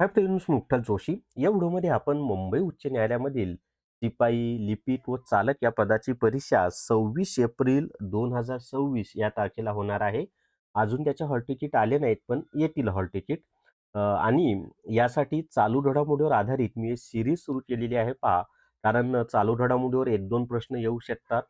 Hi friends, Mukhtar Joshi. या व्हिडिओमध्ये आपण मुंबई उच्च न्यायालयामधील शिपाई, लिपिक व चालक या पदाची परीक्षा 26 एप्रिल 2026 या तारखेला होणार आहे. अजून त्याचे हॉल तिकीट आले नाहीत, पण येतील हॉल तिकीट. आणि यासाठी चालू घडामोडीवर आधारित मी एक सीरीज सुरू केलेली आहे पहा. कारण चालू घडामोडीवर 1-2 प्रश्न येऊ शकतात.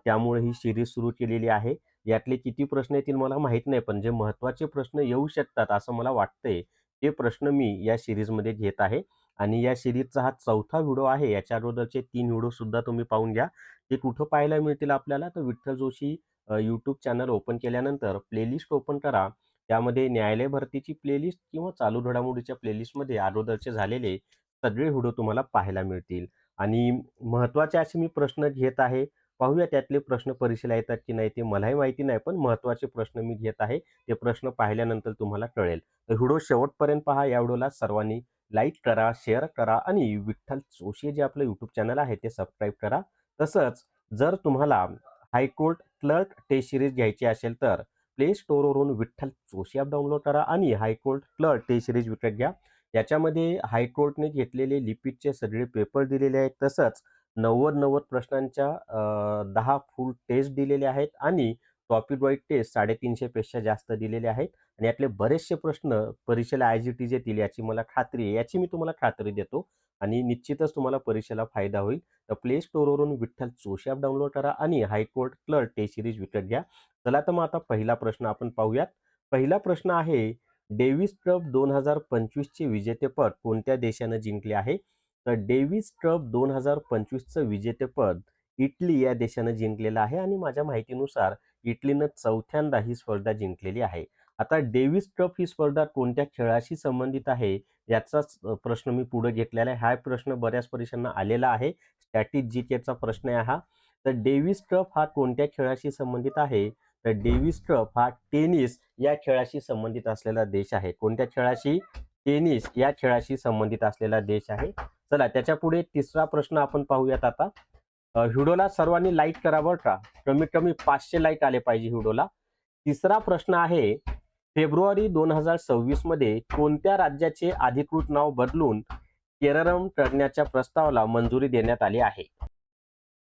त्यामुळे ही सीरीज सुरू केलेली आहे. यातले किती प्रश्न येतील मला माहीत नाही, पण जे महत्त्वाचे प्रश्न येऊ शकतात असं मला वाटतंय, ते प्रश्न मी या सीरीजमध्ये घेत आहे. आणि या सीरीजचा हा 4था व्हिडिओ आहे. याच्या अगोदरचे 3 व्हिडिओ सुद्धा तुम्ही पाहून घ्या. ते कुठं पाहायला मिळतील आपल्याला? तर Vitthal Joshi YouTube channel open केल्यानंतर प्लेलिस्ट ओपन करा. त्यामध्ये न्यायालय भरतीची प्लेलिस्ट किंवा चालू घडामोडीच्या प्लेलिस्टमध्ये अगोदरचे झालेले सगळे व्हिडिओ तुम्हाला पाहायला मिळतील. आणि महत्त्वाचे असे मी प्रश्न घेत आहे. पाहूया त्यातले प्रश्न परीक्षेला येतात की नाही ते मलाही माहिती नाही, पण महत्त्वाचे प्रश्न मी घेत आहे. ते प्रश्न पाहिल्यानंतर तुम्हाला कळेल. तर व्हिडिओ शेवटपर्यंत पहा. या व्हिडिओला सर्वांनी लाईक करा, शेअर करा आणि विठ्ठल जोशी जे आपलं यूट्यूब चॅनल आहे ते सबस्क्राईब करा. तसंच जर तुम्हाला हायकोर्ट क्लर्क टेस्ट सिरीज घ्यायची असेल तर प्ले स्टोअरवरून विठ्ठल जोशी ॲप डाउनलोड करा आणि हायकोर्ट क्लर्क टेस्ट सिरीज विकत घ्या. याच्यामध्ये हायकोर्टने घेतलेले लिपिकचे सगळे पेपर दिलेले आहेत. तसंच 90 प्रश्नांच्या 10 फुल टेस्ट दिलेले आहेत आणि टॉपिक वाईज टेस्ट 350 पेक्षा जास्त दिलेले आहेत. आणि यातले बरेचसे प्रश्न परीक्षेला आय-जी-टीज येतील याची मला खात्री आहे. याची मी तुम्हाला खात्री देतो आणि निश्चितच तुम्हाला परीक्षेला फायदा होईल. तर प्ले स्टोअरवरून विठ्ठल जोशी ॲप डाउनलोड करा आणि हायकोर्ट क्लर्क टेस्ट सीरीज विकत घ्या. चला तर मग आता पहिला प्रश्न आपण पाहूयात. पहिला प्रश्न आहे, डेव्हिस कप 2025 चे विजेतेपद कोणत्या देशानं जिंकले आहे? तर डेव्हिस कप 2025चं विजेतेपद इटली या देशानं जिंकलेलं आहे आणि माझ्या माहितीनुसार इटलीनं 4थ्यांदा ही स्पर्धा जिंकलेली आहे. आता डेव्हिस कप ही स्पर्धा कोणत्या खेळाशी संबंधित आहे याचाच प्रश्न मी पुढे घेतलेला आहे. हा प्रश्न बऱ्याच परीक्षांना आलेला आहे. स्टॅटिक जीकेचा प्रश्न आहे हा. तर डेव्हिस कप हा कोणत्या खेळाशी संबंधित आहे? तर डेव्हिस कप हा टेनिस या खेळाशी संबंधित असलेला देश आहे. कोणत्या खेळाशी? टेनिस या खेळाशी संबंधित असलेला देश आहे. चला त्याच्या पुढे तिसरा प्रश्न आपण पाहूयात आता. व्हिडिओला सर्वांनी लाईक करा बरं का. कमीत कमी 500 लाईक आले पाहिजे व्हिडिओला. तिसरा प्रश्न आहे, फेब्रुवारी 2026 मध्ये कोणत्या राज्याचे अधिकृत नाव बदलून केरळम करण्याच्या प्रस्तावाला मंजुरी देण्यात आली आहे?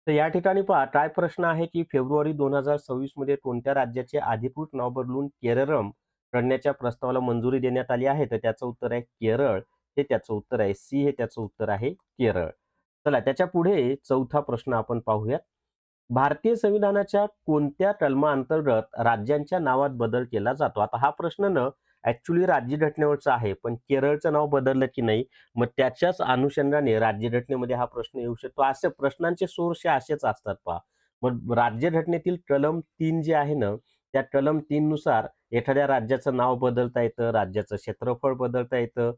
तर या ठिकाणी पहा काय प्रश्न आहे, की फेब्रुवारी 2026 मध्ये कोणत्या राज्याचे अधिकृत नाव बदलून केरळम करण्याच्या प्रस्तावाला मंजुरी देण्यात आली आहे? तर त्याचं उत्तर आहे केरळ. हे त्याचं उत्तर आहे. सी हे त्याचं उत्तर आहे केरळ. चला त्याच्या पुढे चौथा प्रश्न आपण पाहूयात. भारतीय संविधानाच्या कोणत्या कलमाअंतर्गत राज्यांच्या नावात बदल केला जातो? आता हा प्रश्न ना ऍक्च्युली राज्यघटनेवरचा आहे, पण केरळचं नाव बदललं की नाही, मग त्याच्याच अनुषंगाने राज्यघटनेमध्ये हा प्रश्न येऊ शकतो. असे प्रश्नांचे सोर्स हे असेच असतात पहा. मग राज्यघटनेतील कलम 3 जे आहे ना, त्या कलम 3 नुसार एखाद्या राज्याचं नाव बदलता येतं, राज्याचं क्षेत्रफळ बदलता येतं,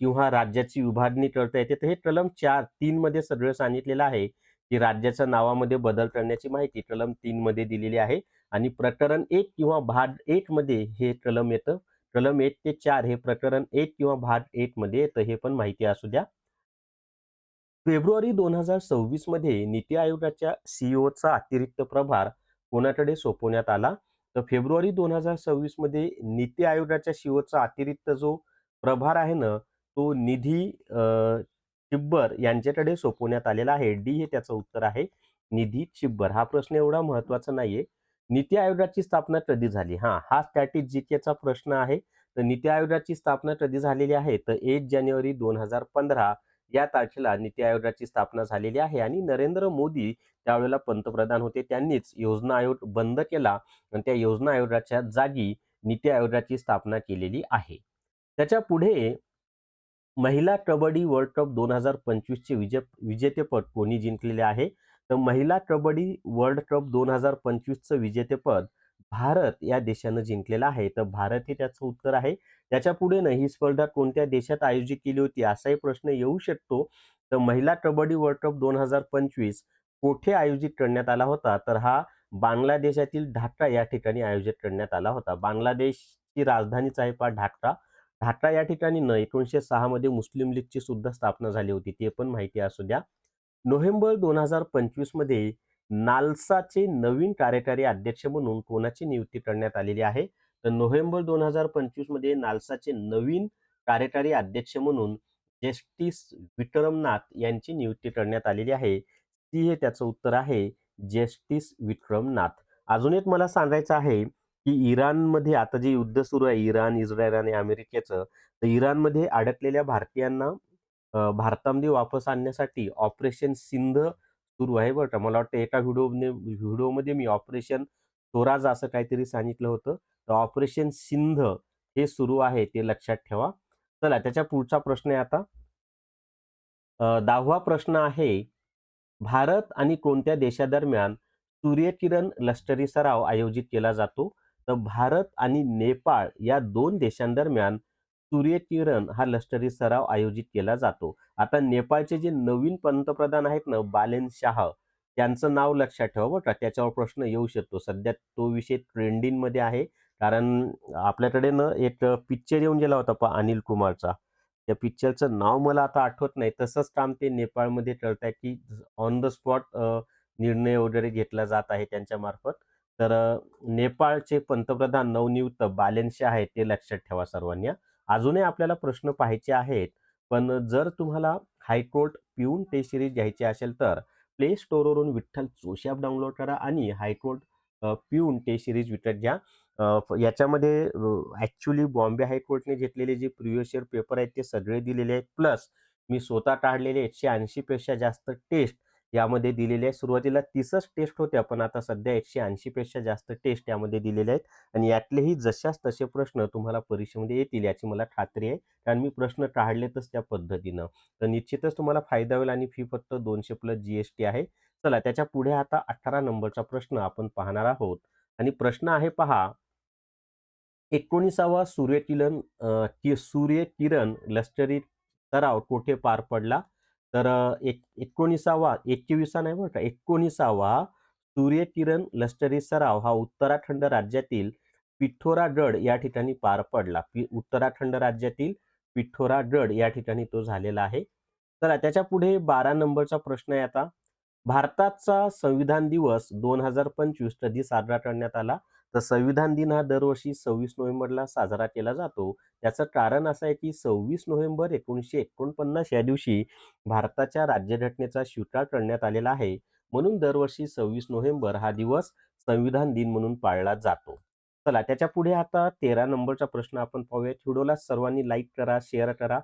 किंवा राज्याची विभागणी करता येते. तर हे कलम 3 मध्ये सगळं सांगितलेलं आहे, की राज्याच्या नावामध्ये बदल करण्याची माहिती कलम 3 मध्ये दिलेली आहे. आणि प्रकरण 1 किंवा भाग 1 मध्ये हे कलम येतं. कलम 1 ते 4 हे प्रकरण 1 किंवा भाग 1 मध्ये येतं. हे पण माहिती असू द्या. फेब्रुवारी 2026 मध्ये नीती आयोगाच्या सीईओचा अतिरिक्त प्रभार कोणाकडे सोपवण्यात आला? तर फेब्रुवारी 2026 मध्ये नीती आयोगाच्या सीईओचा अतिरिक्त जो प्रभार आहे ना, तो निधी चिब्बर यांच्याकडे सोपवण्यात आलेला आहे. डी हे त्याचं उत्तर आहे. निधी चिब्बर. हा प्रश्न एवढा महत्त्वाचा नाहीये. नीती आयोगाची स्थापना कधी झाली? हा स्टॅटिक जीकेचा प्रश्न आहे. तर नीती आयोगाची स्थापना कधी झालेली आहे? तर 1 जानेवारी 2015 या तारखेला नीती आयोगाची स्थापना झालेली आहे आणि नरेंद्र मोदी त्यावेळेला पंतप्रधान होते. त्यांनीच योजना आयोग बंद केला आणि त्या योजना आयोगाच्या जागी नीती आयोगाची स्थापना केलेली आहे. त्याच्या पुढे महिला कबड्डी वर्ल्ड कप 2025 चे विजेतेपद कोणी जिंकलेले आहे? तर महिला कबड्डी वर्ल्ड कप 2025 चं विजेतेपद भारत या देशानं जिंकलेलं आहे. तर भारत हे त्याचं उत्तर आहे. त्याच्या पुढे ना ही स्पर्धा कोणत्या देशात आयोजित केली होती असाही प्रश्न येऊ शकतो. तर महिला कबड्डी वर्ल्ड कप 2025 कोठे आयोजित करण्यात आला होता? तर हा बांगलादेशातील ढाका या ठिकाणी आयोजित करण्यात आला होता. बांगलादेशची राजधानीच आहे पहा ढाका. ढाका या ठिकाणी 1906 मध्ये मुस्लिम लीगची सुद्धा स्थापना झाली होती. ते पण माहिती असू द्या. नोव्हेंबर 2025 मध्ये नालसाचे नवीन कार्यकारी अध्यक्ष म्हणून कोणाची नियुक्ती करण्यात आलेली आहे? तर नोव्हेंबर 2025 मध्ये नालसाचे नवीन कार्यकारी अध्यक्ष म्हणून जस्टिस विक्रमनाथ यांची नियुक्ती करण्यात आलेली आहे. सी हे त्याचं उत्तर आहे, जस्टिस विक्रमनाथ. अजून एक मला सांगायचं आहे, की इराणमध्ये आता जे युद्ध सुरू आहे, इराण, इस्रायल आणि अमेरिकेचं, तर इराणमध्ये अडकलेल्या भारतीयांना भारतामध्ये वापस आणण्यासाठी ऑपरेशन सिंध सुरू आहे बरं का. मला वाटतं एका व्हिडिओमध्ये मी ऑपरेशन स्वराज असं काहीतरी सांगितलं होतं. तर ऑपरेशन सिंध हे सुरू आहे, ते लक्षात ठेवा. चला त्याच्या पुढचा प्रश्न आहे आता. 10वा प्रश्न आहे, भारत आणि कोणत्या देशादरम्यान सूर्यकिरण लष्करी सराव आयोजित केला जातो? तर भारत आणि नेपाळ या 2 देशांदरम्यान सूर्यकिरण हा लष्करी सराव आयोजित केला जातो. आता नेपाळचे जे नवीन पंतप्रधान आहेत ना, बालेन शाह, त्यांचं नाव लक्षात ठेवा बरं का. त्याच्यावर प्रश्न येऊ शकतो. सध्या तो विषय ट्रेंडिंगमध्ये आहे. कारण आपल्याकडे ना एक पिक्चर येऊन गेला होता पहा अनिल कुमारचा. त्या पिक्चरचं नाव मला आता आठवत नाही. तसंच काम ते नेपाळमध्ये करतायत, की ऑन द स्पॉट निर्णय वगैरे घेतला जात आहे त्यांच्यामार्फत. तर नेपाळचे पंतप्रधान नवनियुक्त बालेनशाह आहेत, ते लक्षात ठेवा सर्वांनी. अजूनही आपल्याला प्रश्न पाहायचे आहेत. पण जर तुम्हाला हायकोर्ट पिऊन टेस्ट सिरीज घ्यायची असेल तर प्ले स्टोअरवरून विठ्ठल जोशी ॲप डाउनलोड करा आणि हायकोर्ट पिऊन टेस्ट सिरीज विकत घ्या. याच्यामध्ये ॲक्चुअली बॉम्बे हायकोर्टने घेतलेले जे प्रिव्हियस इयर पेपर आहेत ते सगळे दिलेले आहेत. प्लस मी स्वतः काढलेले 180 पेक्षा जास्त टेस्ट यामध्ये दिलेले आहेत. सुरुवातीला 30च टेस्ट होत्या, पण आता सध्या 180 पेक्षा जास्त टेस्ट यामध्ये दिलेले आहेत आणि यातलेही जशास तसे प्रश्न तुम्हाला परीक्षेमध्ये येतील याची मला खात्री आहे. कारण मी प्रश्न काढलेतच त्या पद्धतीनं. तर निश्चितच तुम्हाला फायदा होईल आणि फी फक्त 200 प्लस जी आहे. चला त्याच्या पुढे आता 18 नंबरचा प्रश्न आपण पाहणार आहोत आणि प्रश्न आहे पहा, 19वा सूर्यकिरण लष्करी सराव कोठे पार पडला? तर 19वा 21 नाही बरं का, 19वा सूर्यकिरण लष्करी सराव हा उत्तराखंड राज्यातील पिठोरागड या ठिकाणी पार पडला. उत्तराखंड राज्यातील पिठोरागड या ठिकाणी तो झालेला आहे. चला त्याच्या पुढे 12 नंबरचा प्रश्न आहे आता. भारताचा संविधान दिवस 2025 कधी साजरा करण्यात आला? तर संविधान दिन हा दरवर्षी 26 नोव्हेंबरला साजरा केला जातो. त्याचं कारण असं आहे, की 26 नोव्हेंबर 1949 या दिवशी भारताच्या राज्यघटनेचा स्वीकार करण्यात आलेला आहे. म्हणून दरवर्षी 26 नोव्हेंबर हा दिवस संविधान दिन म्हणून पाळला जातो. चला त्याच्या पुढे आता 13 नंबरचा प्रश्न आपण पाहूया. व्हिडिओला सर्वांनी लाईक करा, शेअर करा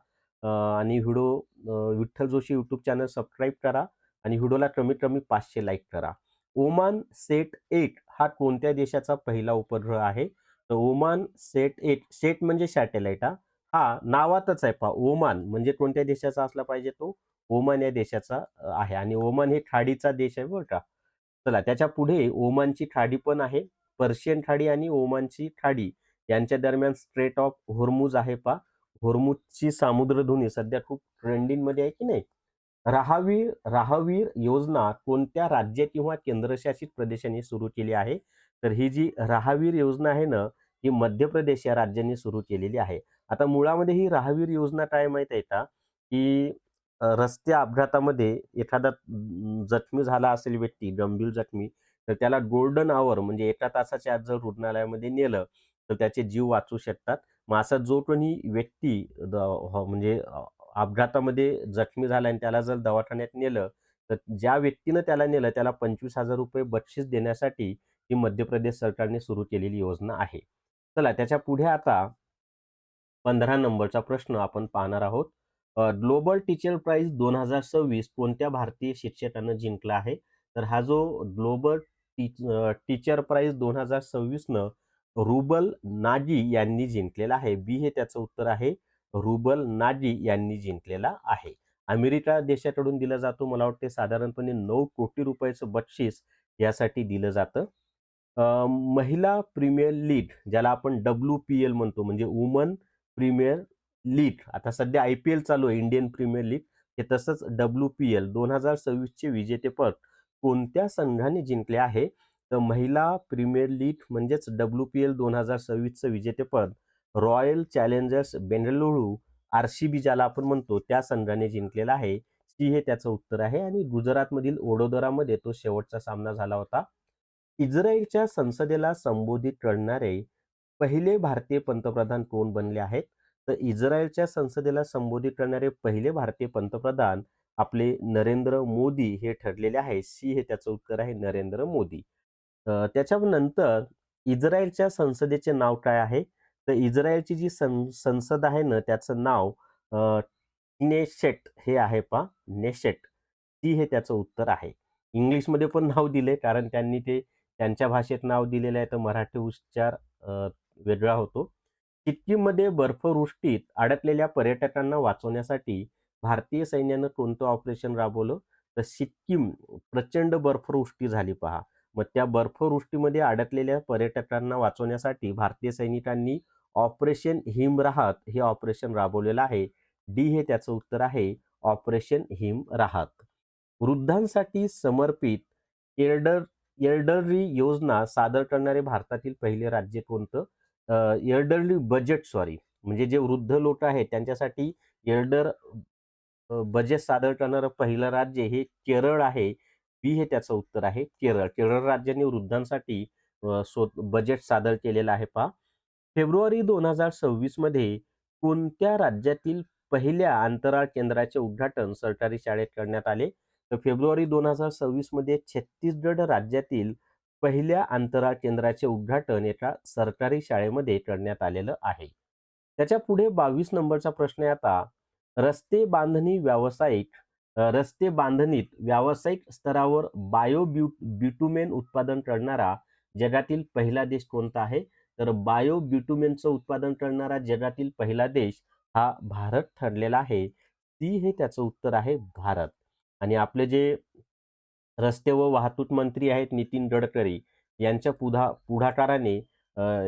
आणि Vitthal Joshi YouTube channel subscribe करा आणि व्हिडिओला कमीत कमी 500 लाईक करा. ओमान सेट 8 हा कोणत्या देशाचा पहिला उपग्रह आहे? तर ओमान सेट 8, सेट म्हणजे सॅटेलाइट हा नावातच आहे पहा. ओमान म्हणजे कोणत्या देशाचा असला पाहिजे तो? ओमान या देशाचा आहे आणि ओमान हे खाडीचा देश आहे बरं का. चला त्याच्या पुढे ओमानची खाडी पण आहे. पर्शियन खाडी आणि ओमानची खाडी यांच्या दरम्यान स्ट्रेट ऑफ होर्मुझ आहे पहा. होर्मुझची सामुद्रधुनी सध्या खूप ट्रेंडिंगमध्ये आहे की नाही? राहवीर योजना कोणत्या राज्य किंवा केंद्रशासित प्रदेशाने सुरू केली आहे? तर ही जी राहवीर योजना आहे ना, ही मध्य प्रदेश या राज्याने सुरू केलेली आहे. आता मुळामध्ये ही राहवीर योजना काय माहित आहे का? की रस्ते अपघातामध्ये एखादा जखमी झाला असेल व्यक्ती, गंभीर जखमी, तर त्याला गोल्डन आवर म्हणजे 1 तासाच्या आत जर रुग्णालयामध्ये नेलं, तर त्याचे जीव वाचू शकतात. मग असा जो कोणी व्यक्ती म्हणजे अपघातामध्ये जखमी झाला आणि त्याला जर दवाखान्यात नेलं, तर ज्या व्यक्तीनं त्याला नेलं त्याला ₹25,000 बक्षीस देण्यासाठी ही मध्य प्रदेश सरकारने सुरू केलेली योजना आहे. चला त्याच्या पुढे आता 15 नंबरचा प्रश्न आपण पाहणार आहोत. ग्लोबल टीचर प्राइज 2026 कोणत्या भारतीय शिक्षकानं जिंकला आहे? तर हा जो ग्लोबल टीचर प्राइज 2026 न रुबल नागी यांनी जिंकलेला आहे. बी हे त्याचं उत्तर आहे. रुबल नागी यांनी जिंकलेला आहे. अमेरिका देशाकडून दिला जातो. मला वाटते साधारणपणे 9 कोटी रुपयाचं बक्षीस यासाठी दिलं जातं. महिला प्रीमियर लीग ज्याला आपण WPL म्हणतो म्हणजे वुमन प्रीमियर लीग. आता सध्या IPL चालू आहे, इंडियन प्रीमियर लीग. हे तसंच WPL 2026 चे विजेतेपद कोणत्या संघाने जिंकले आहे? तर महिला प्रीमियर लीग म्हणजेच WPL 2026 चं विजेतेपद रॉयल चॅलेंजर्स बेंगळुरू RCB ज्याला आपण म्हणतो त्या संघाने जिंकलेला आहे. सी हे त्याचं उत्तर आहे आणि गुजरातमधील वडोदरामध्ये तो शेवटचा सामना झाला होता. इस्रायलच्या संसदेला संबोधित करणारे पहिले भारतीय पंतप्रधान कोण बनले आहेत? तर इस्रायलच्या संसदेला संबोधित करणारे पहिले भारतीय पंतप्रधान आपले नरेंद्र मोदी हे ठरलेले आहे. सी हे त्याचं उत्तर आहे, नरेंद्र मोदी. त्याच्यानंतर इस्रायलच्या संसदेचे नाव काय आहे? तर इस्रायलची जी संसद आहे ना, त्याचं नाव नेशेट हे आहे पहा, नेशेट. ती हे त्याचं उत्तर आहे. इंग्लिशमध्ये पण नाव दिले कारण त्यांनी ते त्यांच्या भाषेत नाव दिलेलं आहे, तर मराठी उच्चार वेगळा होतो. सिक्कीममध्ये बर्फवृष्टीत अडकलेल्या पर्यटकांना वाचवण्यासाठी भारतीय सैन्यानं कोणतं ऑपरेशन राबवलं? तर सिक्कीम प्रचंड बर्फवृष्टी झाली पहा. मग त्या बर्फवृष्टीमध्ये अडकलेल्या पर्यटकांना वाचवण्यासाठी भारतीय सैनिकांनी ऑपरेशन हिमराहत हे ऑपरेशन राबवलेलं आहे. डी हे त्याचं उत्तर आहे, ऑपरेशन हिमराहत. वृद्धांसाठी समर्पित एल्डर एल्डरली योजना सादर करणारे भारतातील पहिले राज्य कोणतं? एल्डरली बजेट सॉरी म्हणजे जे वृद्ध लोक आहेत त्यांच्यासाठी एल्डर बजेट सादर करणारं पहिलं राज्य हे केरळ आहे. बी हे त्याचं उत्तर आहे, केरळ. केरळ राज्याने वृद्धांसाठी बजेट सादर केलेलं आहे पहा. फेब्रुवारी 2026 मध्ये कोणत्या राज्यातील पहिल्या अंतराळ केंद्राचे उद्घाटन सरकारी शाळेत करण्यात आले? तर फेब्रुवारी 2026 मध्ये छत्तीसगड राज्यातील पहिल्या अंतराळ केंद्राचे उद्घाटन एका सरकारी शाळेमध्ये करण्यात आलेलं आहे. त्याच्या पुढे 22 नंबरचा प्रश्न आहे आता. रस्ते बांधणी व्यावसायिक रस्ते बांधणीत व्यावसायिक स्तरावर बिटुमेन उत्पादन करणारा जगातील पहिला देश कोणता आहे? तर बिटुमेनचं उत्पादन करणारा जगातील पहिला देश हा भारत ठरलेला आहे. सी हे त्याचं उत्तर आहे, भारत. आणि आपले जे रस्ते व वाहतूक मंत्री आहेत नितीन गडकरी यांच्या पुढाकाराने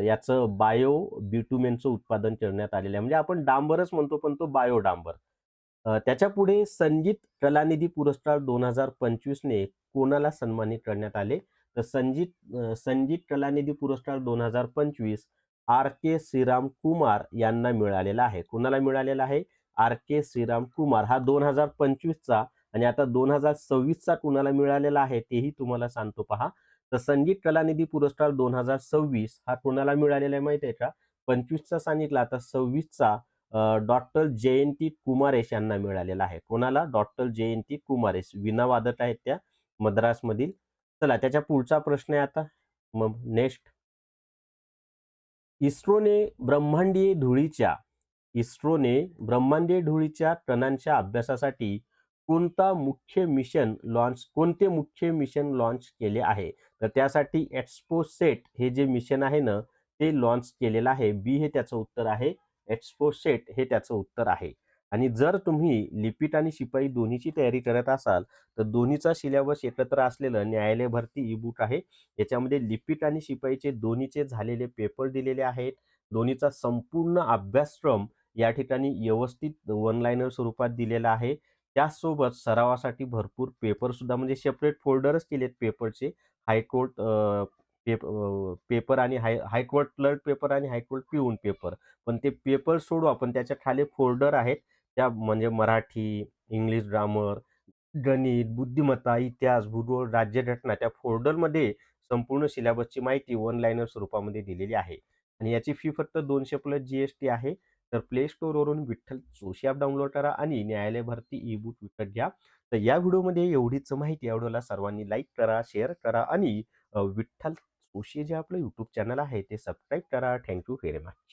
याचं बिटुमेनचं उत्पादन करण्यात आलेलं आहे. म्हणजे आपण डांबरच म्हणतो, पण तो बायो डांबर. त्याच्यापुढे संगीत कलानिधी पुरस्कार 2025 ने कोणाला सन्मानित करण्यात आले? तर संगीत कलानिधी पुरस्कार 2025 आर के श्रीराम कुमार यांना मिळालेला आहे. कोणाला मिळालेला आहे? आर के श्रीराम कुमार. हा 2025चा आणि आता 2026चा कुणाला मिळालेला आहे तेही तुम्हाला सांगतो पहा. तर संगीत कलानिधी पुरस्कार 2026 हा कोणाला मिळालेला आहे माहिती आहे का? 25चा सांगितला, आता 26चा डॉक्टर जयंती कुमारेश यांना मिळालेला आहे. कोणाला? डॉक्टर जयंती कुमारेश. वीणा वादक आहेत त्या मद्रासमधील. चला त्याच्या पुढचा प्रश्न आहे आता. मग नेक्स्ट. इस्रोने ब्रह्मांडीय धुळीच्या इस्रोने ब्रह्मांडीय धुळीच्या कणांच्या अभ्यासासाठी कोणते मुख्य मिशन लॉन्च केले आहे? तर त्यासाठी एक्सपोसेट हे जे मिशन आहे ना, ते लॉन्च केलेलं आहे. बी हे त्याचं उत्तर आहे, एक्सपोसेट हे त्याचं उत्तर आहे. आणि जर तुम्ही लिपिक आणि शिपाई दोन्हीची तयारी करत असाल, तर दोन्हीचा सिलेबस एकत्र असलेलं न्यायालय भरती ई बुक आहे. याच्यामध्ये लिपिक आणि शिपाईचे दोन्हीचे झालेले पेपर दिलेले आहेत. दोन्हीचा संपूर्ण अभ्यासक्रम या ठिकाणी व्यवस्थित वन लाईनर स्वरूपात दिलेला आहे. त्याचसोबत सरावासाठी भरपूर पेपर सुद्धा म्हणजे सेपरेट फोल्डरच केलेत पेपरचे. हायकोर्ट पेपर आणि हायकोर्ट क्लर्क पेपर आणि हायकोर्ट पिऊन पेपर. पण ते पेपर सोडवा, पण त्याच्या खाली फोल्डर आहेत. त्या म्हणजे मराठी, इंग्लिश ग्रामर, गणित, बुद्धिमत्ता, इतिहास, भूगोल, राज्यघटना त्या फोल्डरमध्ये संपूर्ण सिलेबसची माहिती वन लाईनर स्वरूपामध्ये दिलेली आहे. आणि याची फी फक्त 200 प्लस GST आहे. तर प्ले स्टोअरवरून विठ्ठल जोशी ॲप डाउनलोड करा आणि न्यायालय भरती ई बुक विकत घ्या. तर या व्हिडिओमध्ये एवढीच माहिती. या व्हिडिओला सर्वांनी लाईक करा, शेअर करा आणि विठ्ठल जोशी जे आपलं यूट्यूब चॅनल आहे ते सबस्क्राईब करा. Thank you very much.